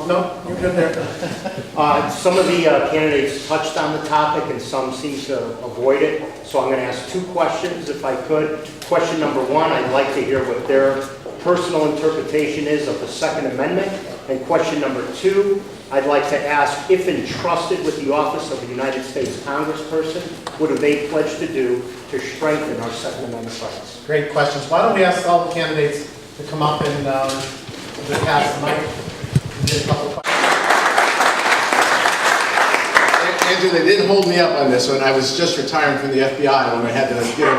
No, you're good there. Some of the candidates touched on the topic and some seem to avoid it. So I'm going to ask 2 questions if I could. Question number 1, I'd like to hear what their personal interpretation is of the Second Amendment. And question number 2, I'd like to ask if entrusted with the office of a United States Congressperson, what do they pledge to do to strengthen our Second Amendment rights? Great questions. Why don't we ask all the candidates to come up and pass the mic and get a couple of questions. Andrew, they didn't hold me up on this one. I was just retiring from the FBI when I had to get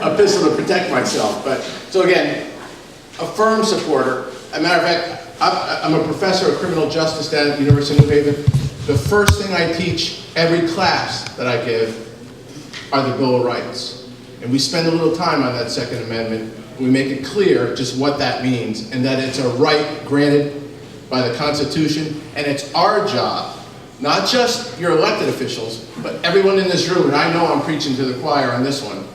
a pistol to protect myself. But so again, a firm supporter. As a matter of fact, I'm a professor of criminal justice down at the University of New Haven. The first thing I teach every class that I give are the Bill of Rights. And we spend a little time on that Second Amendment. We make it clear just what that means and that it's a right granted by the Constitution, and it's our job, not just your elected officials, but everyone in this room, and I know I'm preaching to the choir on this one,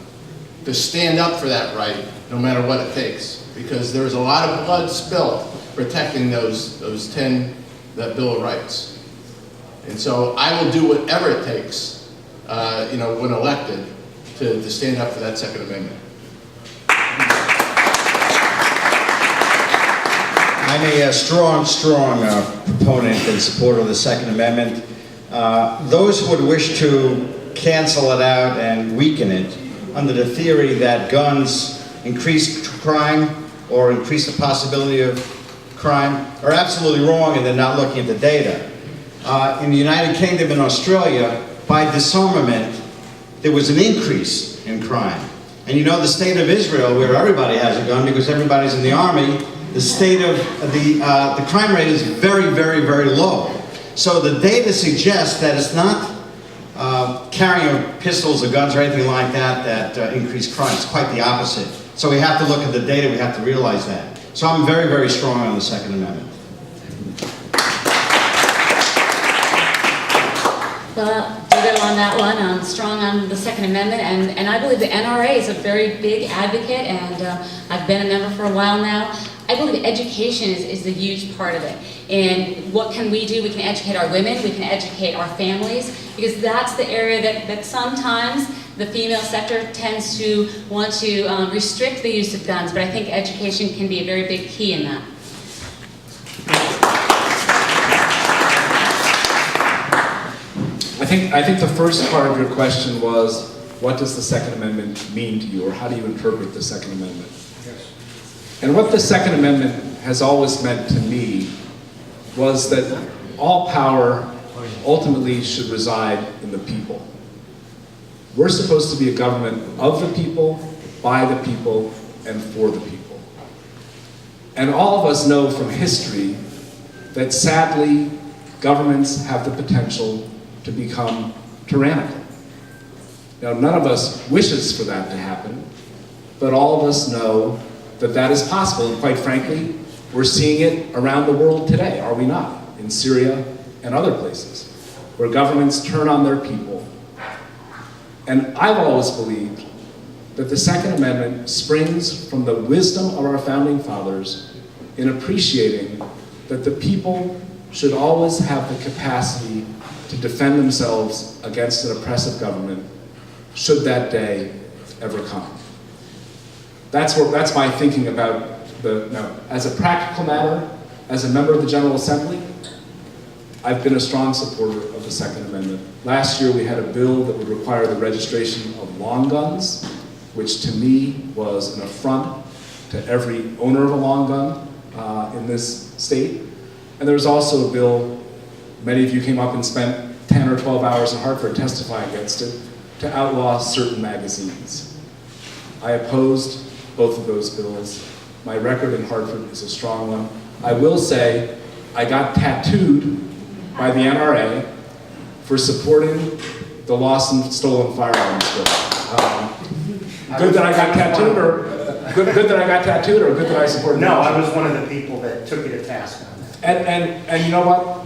to stand up for that right, no matter what it takes. Because there's a lot of blood spilled protecting that Bill of Rights. And so I will do whatever it takes, when elected, to stand up for that Second Amendment. I'm a strong proponent and supporter of the Second Amendment. Those who would wish to cancel it out and weaken it under the theory that guns increase crime or increase the possibility of crime are absolutely wrong, and they're not looking at the data. In the United Kingdom and Australia, by disarmament, there was an increase in crime. And you know the state of Israel, where everybody has a gun because everybody's in the army, the state of the crime rate is very, very, very low. So the data suggests that it's not carrying of pistols or guns or anything like that that increase crime. It's quite the opposite. So we have to look at the data, we have to realize that. So I'm very, very strong on the Second Amendment. Well, ditto on that one. I'm strong on the Second Amendment, and I believe the NRA is a very big advocate, and I've been a member for a while now. I believe education is a huge part of it. And what can we do? We can educate our women, we can educate our families, because that's the area that sometimes the female sector tends to want to restrict the use of guns, but I think education can be a very big key in that. I think the first part of your question was, what does the Second Amendment mean to you, or how do you interpret the Second Amendment? Yes. And what the Second Amendment has always meant to me was that all power ultimately should reside in the people. We're supposed to be a government of the people, by the people, and for the people. And all of us know from history that sadly, governments have the potential to become tyrannical. Now, none of us wishes for that to happen, but all of us know that that is possible, and quite frankly, we're seeing it around the world today, are we not? In Syria and other places, where governments turn on their people. And I've always believed that the Second Amendment springs from the wisdom of our founding fathers in appreciating that the people should always have the capacity to defend themselves against an oppressive government, should that day ever come. That's my thinking about now, as a practical matter, as a member of the General Assembly, I've been a strong supporter of the Second Amendment. Last year we had a bill that would require the registration of long guns, which to me was an affront to every owner of a long gun in this state. And there was also a bill, many of you came up and spent 10 or 12 hours in Hartford testifying against it, to outlaw certain magazines. I opposed both of those bills. My record in Hartford is a strong one. I will say I got tattooed by the NRA for supporting the Lost and Stolen Firearms Bill. Good that I got tattooed, or good that I got tattooed, or good that I supported? No, I was one of the people that took you to task on that. And you know what?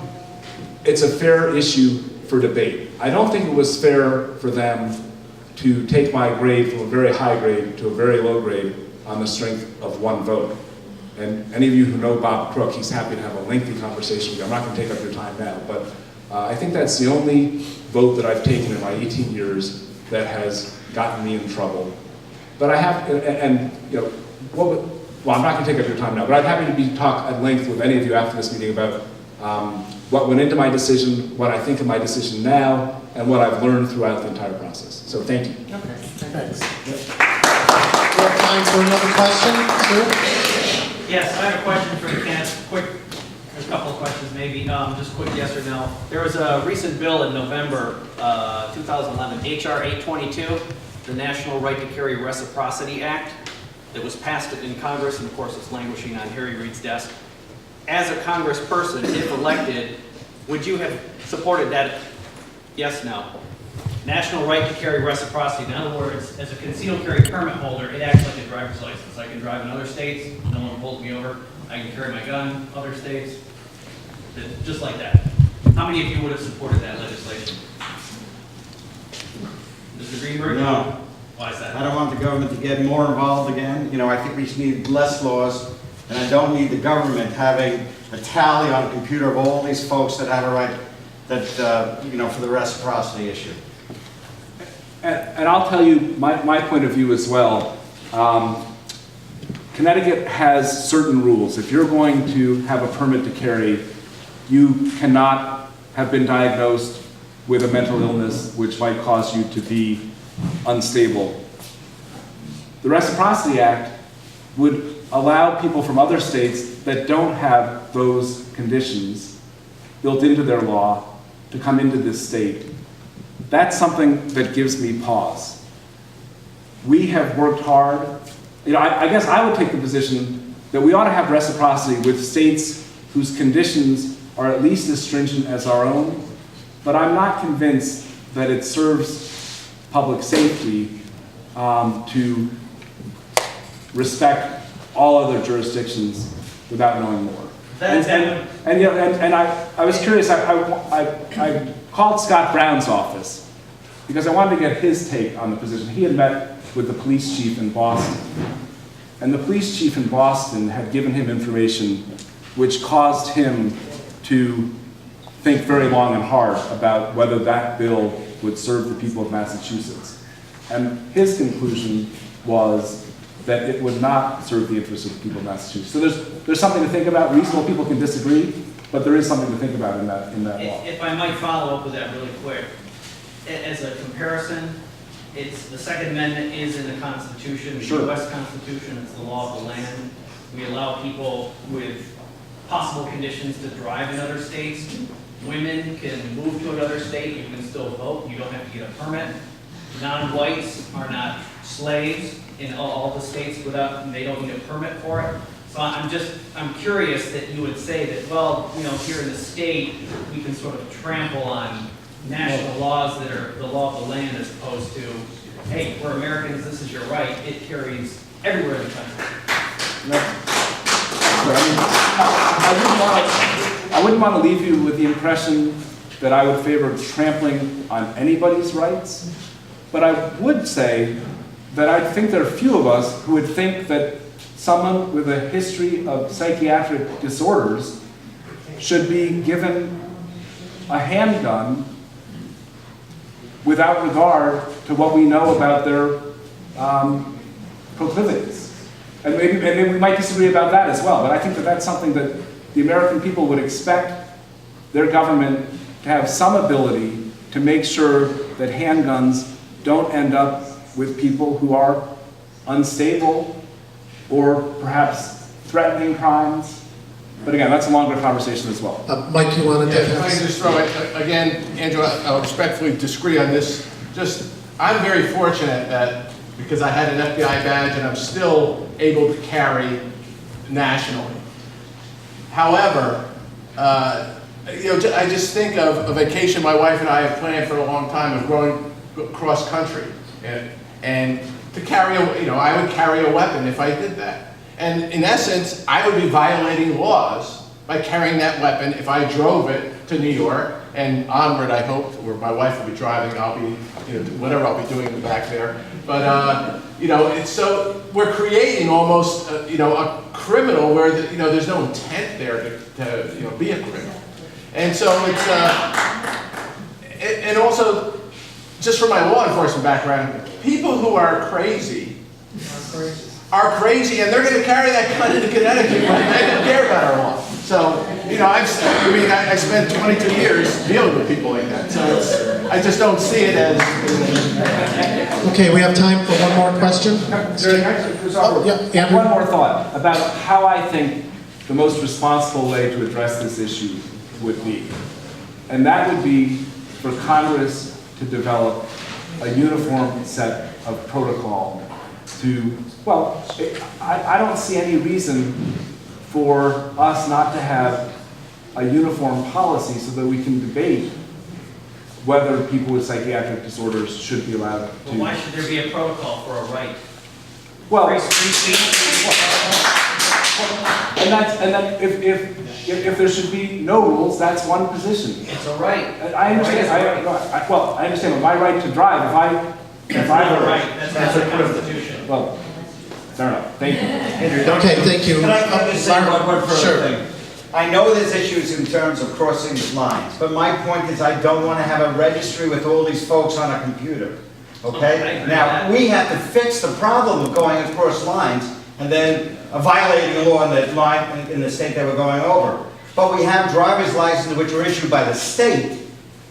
It's a fair issue for debate. I don't think it was fair for them to take my grade from a very high grade to a very low grade on the strength of one vote. And any of you who know Bob Crook, he's happy to have a lengthy conversation with you. I'm not going to take up your time now, but I think that's the only vote that I've taken in my 18 years that has gotten me in trouble. But I have, and you know, well, I'm not going to take up your time now, but I'm happy to talk at length with any of you after this meeting about what went into my decision, what I think of my decision now, and what I've learned throughout the entire process. So thank you. Okay, thanks. We have time for another question, Sue? Yes, I have a question for the candidates. A couple of questions maybe, just quick yes or no. There was a recent bill in November 2011, HR 822, the National Right to Carry Reciprocity Act, that was passed in Congress, and of course it's languishing on Harry Reid's desk. As a congressperson, if elected, would you have supported that? Yes, no. National right to carry reciprocity. In other words, as a concealed carry permit holder, it acts like a driver's license. I can drive in other states, no one pulls me over. I can carry my gun, other states, just like that. How many of you would have supported that legislation? Mr. Greenberg? No. Why is that? I don't want the government to get more involved again. You know, I think we need less laws, and I don't need the government having a tally on a computer of all these folks that have a right, that, you know, for the reciprocity issue. And I'll tell you my point of view as well. Connecticut has certain rules. If you're going to have a permit to carry, you cannot have been diagnosed with a mental illness which might cause you to be unstable. The Reciprocity Act would allow people from other states that don't have those conditions built into their law to come into this state. That's something that gives me pause. We have worked hard. You know, I guess I would take the position that we ought to have reciprocity with states whose conditions are at least as stringent as our own, but I'm not convinced that it serves public safety to respect all other jurisdictions without knowing more. I was curious, I called Scott Brown's office because I wanted to get his take on the position. He had met with the police chief in Boston, and the police chief in Boston had given him information which caused him to think very long and hard about whether that bill would serve the people of Massachusetts. And his conclusion was that it would not serve the interests of the people of Massachusetts. So there's something to think about. Reasonable people can disagree, but there is something to think about in that law. If I might follow up with that really quick. As a comparison, the Second Amendment is in the Constitution, the Sure. U.S. Constitution, it's the law of the land. We allow people with possible conditions to drive in other states. Women can move to another state, you can still vote, you don't have to get a permit. Non-whites are not slaves in all the states they don't need a permit for it. So I'm curious that you would say that, well, you know, here in the state, we can sort of trample on national laws that are the law of the land as opposed to, hey, we're Americans, this is your right. It carries everywhere in the country. I wouldn't want to leave you with the impression that I would favor trampling on anybody's rights, but I would say that I think there are few of us who would think that someone with a history of psychiatric disorders should be given a handgun without regard to what we know about their proclivities. And maybe we might disagree about that as well, but I think that that's something that the American people would expect their government to have some ability to make sure that handguns don't end up with people who are unstable or perhaps threatening crimes. But again, that's a longer conversation as well. Mike, you want to take If I can this? just throw it, again, Andrew, I'll respectfully disagree on this. I'm very fortunate that because I had an FBI badge and I'm still able to carry nationally. However, you know, I just think of a vacation my wife and I have planned for a long time of going cross country, and to carry I would carry a weapon if I did that. And in essence, I would be violating laws by carrying that weapon if I drove it to New York and onward, I hope, or my wife will be driving, I'll be, whatever I'll be doing in the back there. But, it's so, we're creating almost, a criminal where, there's no intent there to be a criminal. And so it's, and also, just from my law enforcement background, people who are crazy are crazy, and they're going to carry that gun into Connecticut, but they don't care about our law. So, I spent 22 years dealing with people like that. So I just don't see it as. Okay, we have time for one more question. One more thought about how I think the most responsible way to address this issue would be. And that would be for Congress to develop a uniform set of protocol to, well, I don't see any reason for us not to have a uniform policy so that we can debate whether people with psychiatric disorders should be allowed to. Well, why should there be a protocol for a right? Well, Free speech. if there should be no rules, that's one position. It's a right. I understand. I understand. But my right to drive, if I Not were a right, that's not the Constitution. well, fair enough. Thank you. Okay, thank you. Can I just say one further Sure. thing? I know there's issues in terms of crossing the lines, but my point is I don't want to have a registry with all these folks on a computer, I okay? agree Now, with we have to fix the problem of going across lines and then violating the law in the line, in the state that we're going over. But we have driver's licenses which are issued by the state.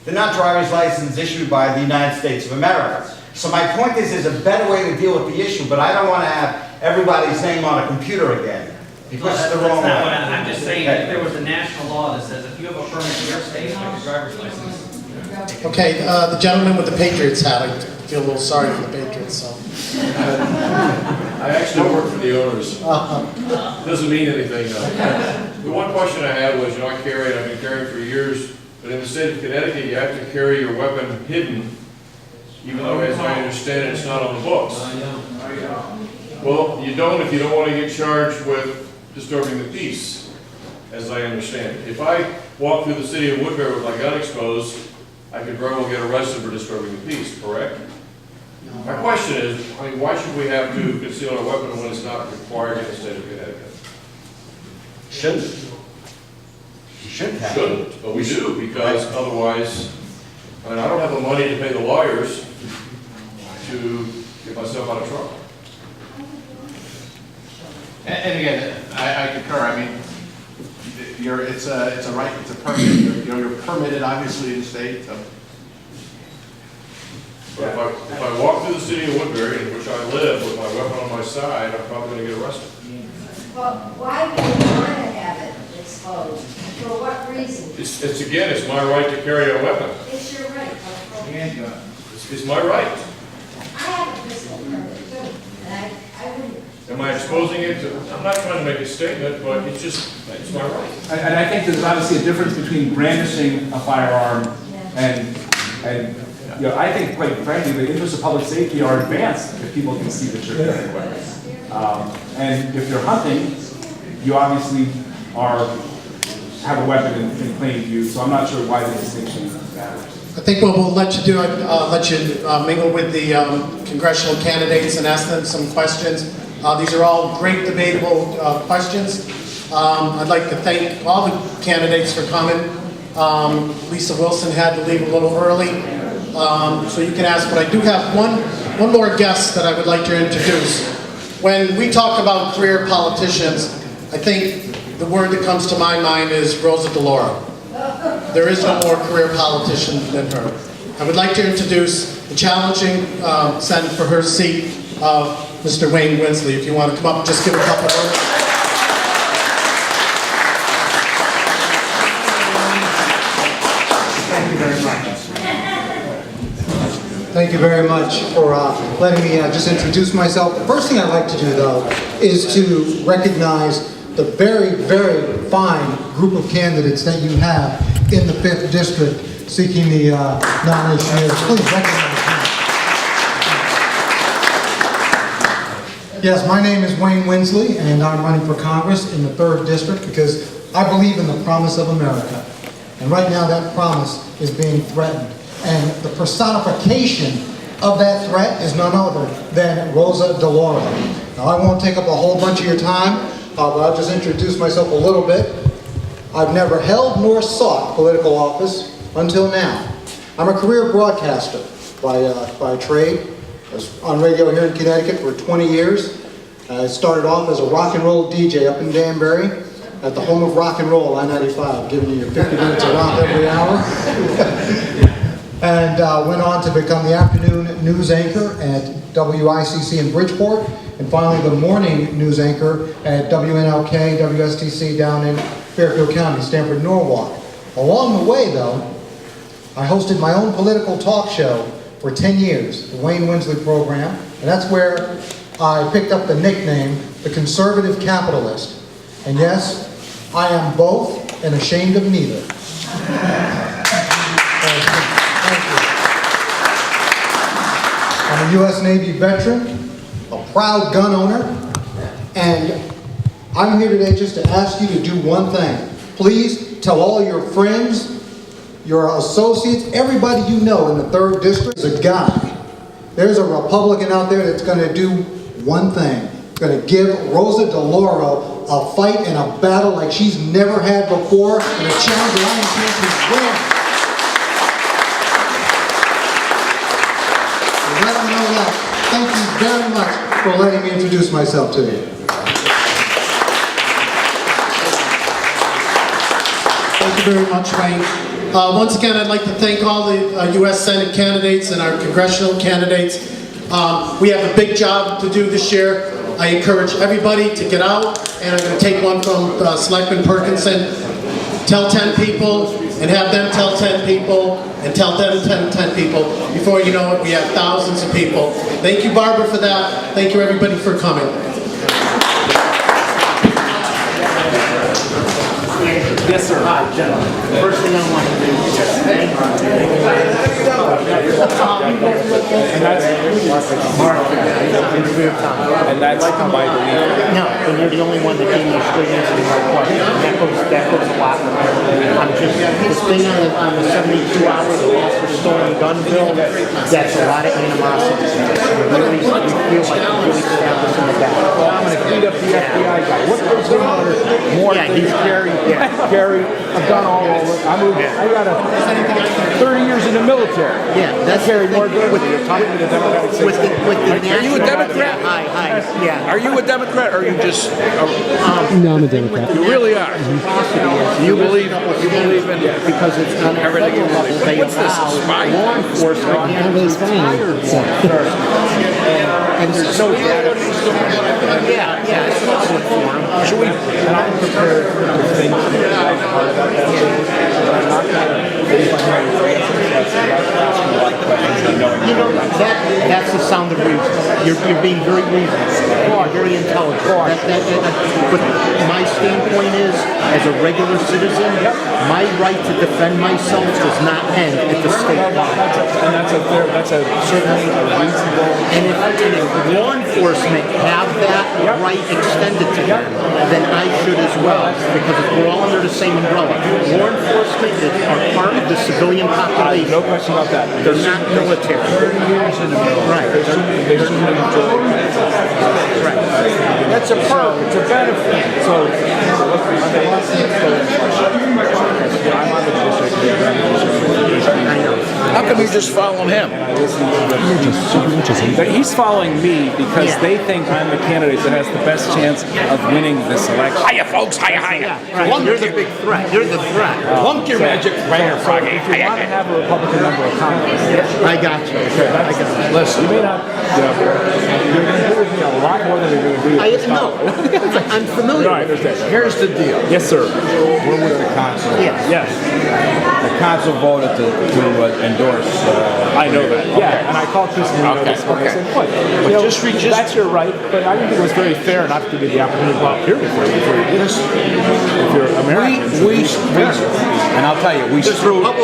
They're not driver's licenses issued by the United States of America. So my point is there's a better way to deal with the issue, but I don't want to have everybody's name on a computer again. Because it's the wrong way. I'm just saying, if there was a national law that says if you have a permit in your state, like a driver's license. Okay, the gentleman with the Patriots hat, I feel a little sorry for the Patriots, so. I actually work for the owners. Doesn't mean anything, though. The one question I had was, I carry, and I've been carrying for years, but in the state of Connecticut, you have to carry your weapon hidden, even though, as I understand it, it's not on the books. Well, you don't if you don't want to get charged with disturbing the peace, as I understand it. If I walk through the city of Woodbury with my gun exposed, I could very well get arrested for disturbing the peace, correct? My question is, why should we have to conceal our weapon when it's not required in the state of Connecticut? Shouldn't. You shouldn't have. Shouldn't, but we do, because otherwise, I don't have the money to pay the lawyers to get myself out of trouble. And again, I concur. It's a right. It's a permit. You're permitted, obviously, in the state. So. But if I walk through the city of Woodbury, in which I live, with my weapon on my side, I'm probably going to get arrested. Well, why do you want to have it exposed? For what reason? It's my right to carry a weapon. It's your right. It's my right. I have a pistol permit too, and I wouldn't. Am I exposing it to, I'm not trying to make a statement, but it's my right. And I think there's obviously a difference between brandishing a firearm and I think, quite frankly, the interests of public safety are advanced if people can see that you're carrying weapons. And if you're hunting, you obviously have a weapon in plain view, so I'm not sure why the distinction matters. I think what we'll let you do, let you mingle with the congressional candidates and ask them some questions. These are all great debatable questions. I'd like to thank all the candidates for coming. Lisa Wilson had to leave a little early, so you can ask, but I do have one more guest that I would like to introduce. When we talk about career politicians, I think the word that comes to my mind is Rosa DeLauro. There is no more career politician than her. I would like to introduce the challenging senator for her seat, Mr. Wayne Winsley. If you want to come up, just give a couple words. Thank you very much. Thank you very much for letting me just introduce myself. The first thing I'd like to do, though, is to recognize the very, very fine group of candidates that you have in the 5th District seeking the nomination here. Please recognize me. Yes, my name is Wayne Winsley, and I'm running for Congress in the 3rd District because I believe in the promise of America. And right now that promise is being threatened. And the personification of that threat is none other than Rosa DeLauro. Now I won't take up a whole bunch of your time, but I'll just introduce myself a little bit. I've never held nor sought political office until now. I'm a career broadcaster by trade. I was on radio here in Connecticut for 20 years. I started off as a rock and roll DJ up in Danbury at the home of rock and roll, I-95, giving you your 50 minutes of rock every hour. And went on to become the afternoon news anchor at WICC in Bridgeport, and finally the morning news anchor at WNLK, WSTC down in Fairfield County, Stamford, Norwalk. Along the way, though, I hosted my own political talk show for 10 years, the Wayne Winsley program, and that's where I picked up the nickname, the Conservative Capitalist. And yes, I am both and ashamed of neither. Thank you. I'm a U.S. Navy veteran, a proud gun owner, and I'm here today just to ask you to do one thing. Please tell all your friends, your associates, everybody you know in the 3rd District is a guy. There's a Republican out there that's going to do one thing. Going to give Rosa DeLauro a fight and a battle like she's never had before, and a challenge that I intend to win. So let them know that. Thank you very much for letting me introduce myself to you. Thank you very much, Wayne. Once again, I'd like to thank all the U.S. Senate candidates and our congressional candidates. We have a big job to do this year. I encourage everybody to get out, and I'm going to take one from Selectman Perkinson. Tell 10 people, and have them tell 10 people, and tell them 10 people. Before you know it, we have thousands of people. Thank you, Barbara, for that. Thank you, everybody, for coming. Yes, sir. Hi, gentlemen. First thing I want to do is just thank you. And that's my belief. No, and you're the only one that gave me a straight answer to my question. And that goes a lot. I'm just, this thing on the 72 hours of offer stolen gun bill, that's a lot of animosity. We feel like we really stabbed us in the back. Well, I'm going to beat up the FBI guy. What goes on more than carry a gun all over? I got 30 years in the military. Yeah, that's carried more guns than you're talking to the Democratic with the Are you a Democrat? Hi. Yeah. Are you a Democrat or are you just... No, I'm a Democrat. You really are? You believe in... Because it's on everything level. What's this, a spy? Law enforcement. Everybody's fine. And there's no data. Yeah, it's public forum. Should we... And I'm prepared to think hard about that. I'm not going You know, that's the sound of reason. You're being very reasonable, very intelligent. But my standpoint is, as a regular citizen, my right to defend myself does not end at the state line. And that's certainly a reasonable... And if law enforcement have that right extended to them, then I should as well, because we're all under the same umbrella. Law enforcement are part of the civilian population. No question about that. They're not military. 30 years in the military. Right. They shouldn't enjoy it. Right. That's a perk. It's a benefit. So I'm on the district. I know. How come you're just following him? He's following me because they think I'm the candidate that has the best chance of winning this election. Hiya, folks. Hiya. Right. You're the big threat. You're the threat. Lump your magic prayer, Froggy. If you want to have a Republican member of Congress, I got you. I got you. listen, you may not, you're going to do with me a lot more than you're going to do with No, I'm familiar No, I with it. understand. Here's the deal. Yes, sir. We're with the Congress. Yes. Yes. The council voted to endorse. I know that. Yeah, and I called Chris Marino this morning. I said, "What? You know, that's your right, but I didn't think it was very fair not to give you the opportunity to go out here before you do this. If you're American, And I'll tell you, we screwed up.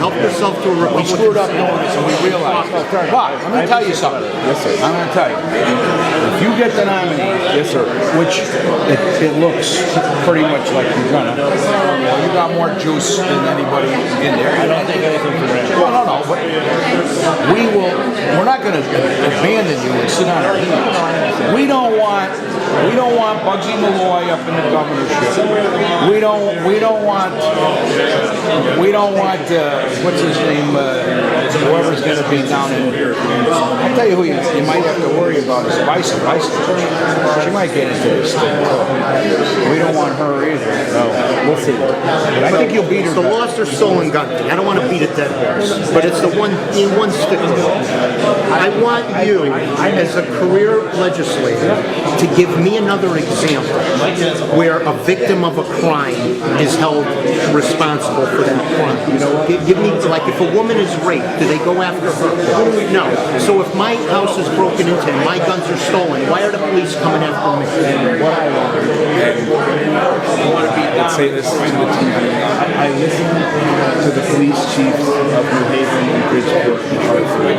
Help yourself to a We Republican screwed up doing this, and we realized. But I'm going to tell you something. Yes, sir. I'm going to tell you. If you get the nominee, Yes, sir. which it looks pretty much like you're gonna, you got more juice than anybody in there. I don't think anything for that. Well, no. But we're not going to abandon you and sit on our heels. We don't want Bugsy Malloy up in the governorship. We don't want what's his name, whoever's going to be down in here. I'll tell you who you might have to worry about is Bison. She might get into this thing. We don't want her either. No, We'll see. but I think you'll beat her. The lost or stolen gun thing. I don't want to beat a dead horse, but it's the one sticker. I want you, as a career legislator, to give me another example where a victim of a crime is held responsible for that crime. Give me, like, if a woman is raped, do they go after her? No. So if my house is broken into and my guns are stolen, why are the police coming after me? Let's say this to the TV. I listened to the police chiefs of New Haven and Bridgeport and Hartford.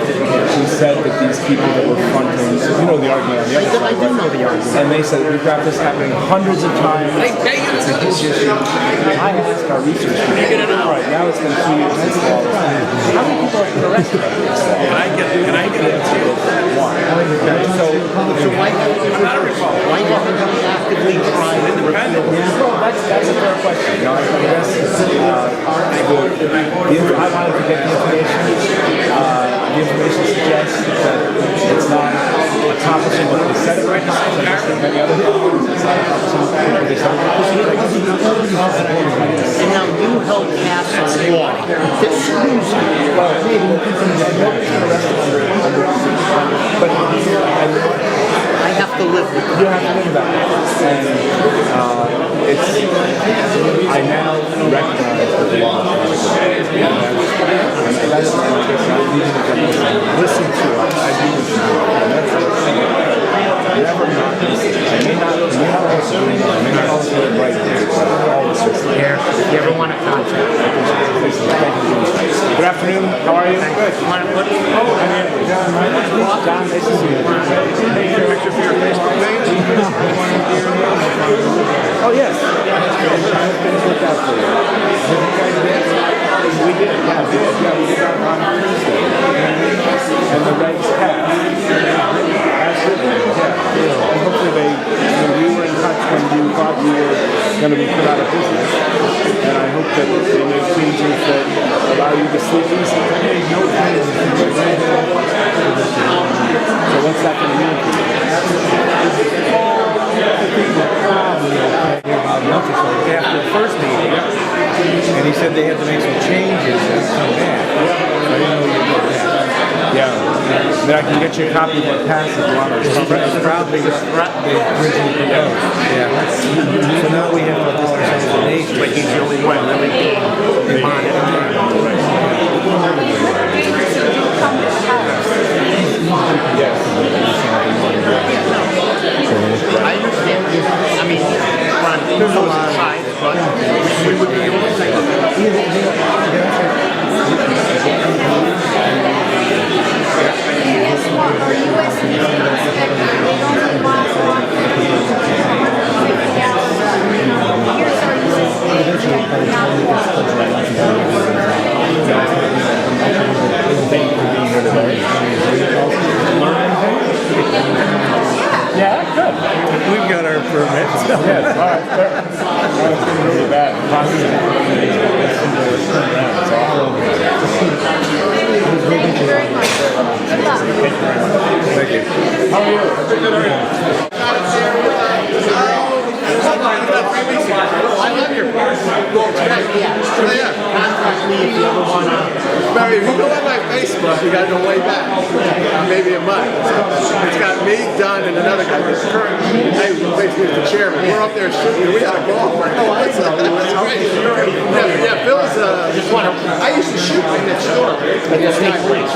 Who said that these people that were fronting, you know the argument on the other side, I do know the argument. and they said we've got this happening hundreds of times. It's a huge issue. I asked our research people, all right, now it's been 2 years since the law was passed. How many people have been arrested for this? Can I get it? One. So why haven't we actively tried to repeal it? that's a fair question. You know, I guess I wanted to get the information. The information suggests that it's not accomplishing what they said it would accomplish. I just think many other things it's not accomplishing what they said it would accomplish. And now you helped pass a law that screws me. Well, maybe nobody's been arrested under but I have to live with it. you have to think about it. And I now recognize that the law is and that's why I guess I need to listen to it. I do listen to it. And that's it. Never not listen. I may not always agree, I may not always get it right, but I always listen. If you ever want to contact me. Good afternoon. How are you? Good. Want to put John, nice to see you. Take your picture for your Facebook page. Oh, yes. Things worked out for you. We did, yeah, we did that on Tuesday. And the regs passed. Absolutely, yeah. And hopefully we were in touch when you thought you were going to be put out of business. And I hope that they make changes that allow you to sleep easy. No changes. So what's that going to mean for you? After the first meeting, and he said they had to make some changes and come back. I didn't know you did that. Yeah. Then I can get you a copy of what passes on our Probably the original proposed. Yeah. So now we have to follow our explanation. But he's the only one really being on it. I understand. I mean, there's a lot of sides, but we would be able to say Yeah, good. We've got our permits. Yes, all right, fair. It's been really bad. Thank you very much. Good luck. Thank you. How are you? Good, how are you? I love your part. contact me if you ever want to. Barry, if you go on my Facebook, you gotta go way back. Maybe a month. It's got me, Don, and another guy that's currently basically the chairman. We're up there shooting. We had a golf. Oh, that's great. Yeah, Phil's at the state police.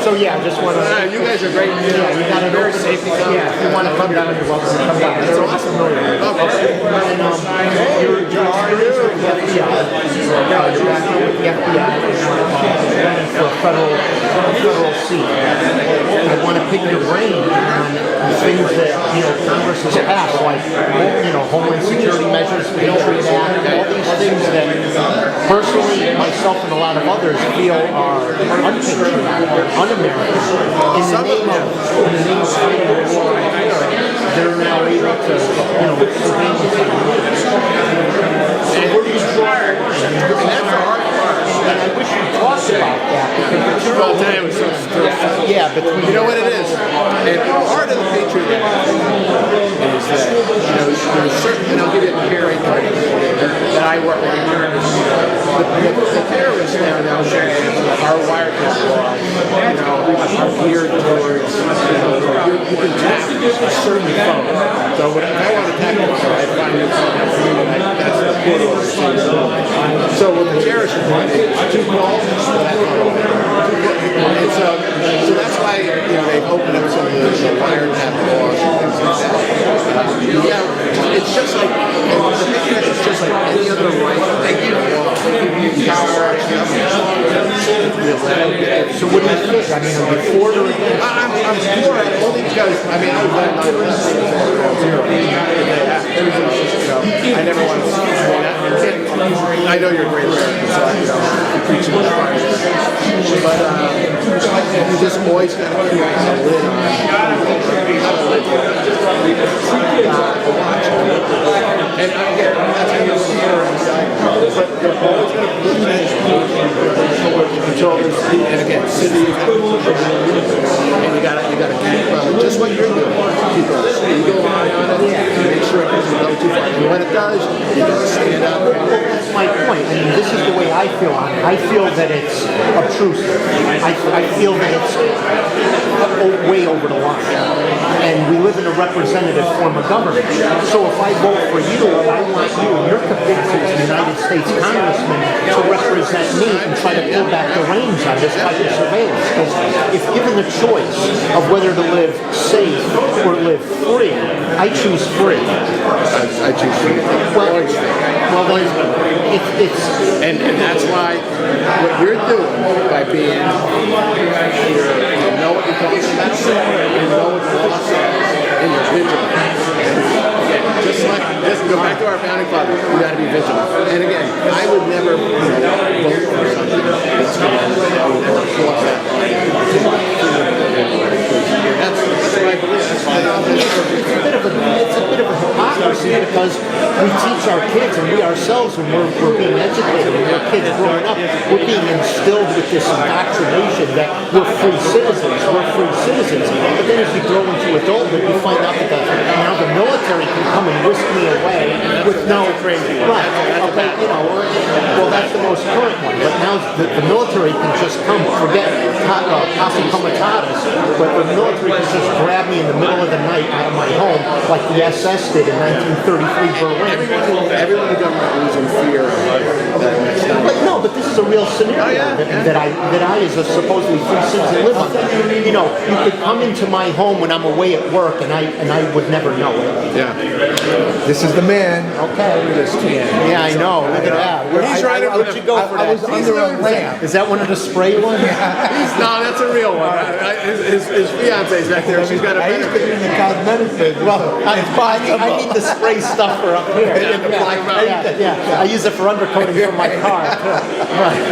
So yeah, I just want to. You guys are great. Yeah, you got to Very safe. Yeah, if you want to come down, you're welcome to come down. That's awesome. And you're experienced with the FBI. You're acting with the FBI for a federal seat. I want to pick your brain on things that Congress has passed, like Homeland Security measures, Patriot Act, all these things that personally, myself and a lot of others feel are unpatriotic, un-American. In the name of fighting the war, they're now able to, surveillance. And we're being drawn. And that's the hard part. And I wish we talked about that. Well, today was so stressful. Yeah, between you know what it is? And part of the Patriot Act is that, there's certain, and I'll give you a very that I work with. The terrorists now our wiretap laws, are geared towards, you can tap a certain phone. So if I want to tap it, I find it that's the court order. So what the terrorists want is 2 calls, and so that's why, they've opened up some of the wiretap laws and things like that. It's just like, it's just like any other right. They give you power. So what do you think? I mean, are you for it or against? I'm for it only because, I was glad not I never want to see that. I know you're a great American, so I preach much fire. But you just always got to keep a lid on and again, that's how you're but they're always going to put control this, and again, city, and you got to keep just what you're doing. Keep an eagle eye on it, make sure it doesn't go too far. And when it does, you got to stand up. That's my point. I mean, this is the way I feel on it. I feel that it's obtrusive. I feel that it's way over the line. And we live in a representative form of government. So if I vote for you, I want you, you're convicted as United States Congressman, to represent me and try to pull back the reins on this type of surveillance. Because if given the choice of whether to live safe or live free, I choose free. I choose free. Well, then it's and that's why what you're doing by being you know what you're talking about, you know what the law says, and you're vigilant. Just like this, go back to our founding fathers. You got to be vigilant. And again, I would never vote for something that's going to cross that line. That's what I believe. That's why it's a bit of a hypocrisy because we teach our kids and we ourselves, when we're being educated, when we're kids growing up, we're being instilled with this indoctrination that we're free citizens. But then as you grow into adulthood, you find out that now the military can come and whisk me away with no crazy. Right. Okay. Well, that's the most current one. But now the military can just come, forget Casa Comitatus, but the military can just grab me in the middle of the night out of my home, like the SS did in 1933 Berlin. Everyone in the government was in fear of that. But this is a real scenario that I, as a supposedly free citizen, live under. You could come into my home when I'm away at work, and I would never know it. Yeah. This is the man. Okay. Yeah, I know. Look at that. He's right over Where'd you go for that? I was under a lamp. Is that one of the spray ones? No, that's a real one. His fiance's back there. She's got a better. in the cosmetic business. Well, I need the spray stuff for up here. I use it for undercoating for my car, too.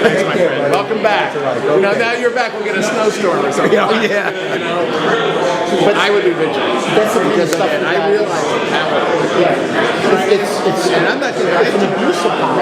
Thanks, my friend. Welcome back. Now you're back. We'll get a snowstorm or something. Yeah. But I would be vigilant. That's because again, I realize the power. Yeah. It's and I'm not an abuse of power.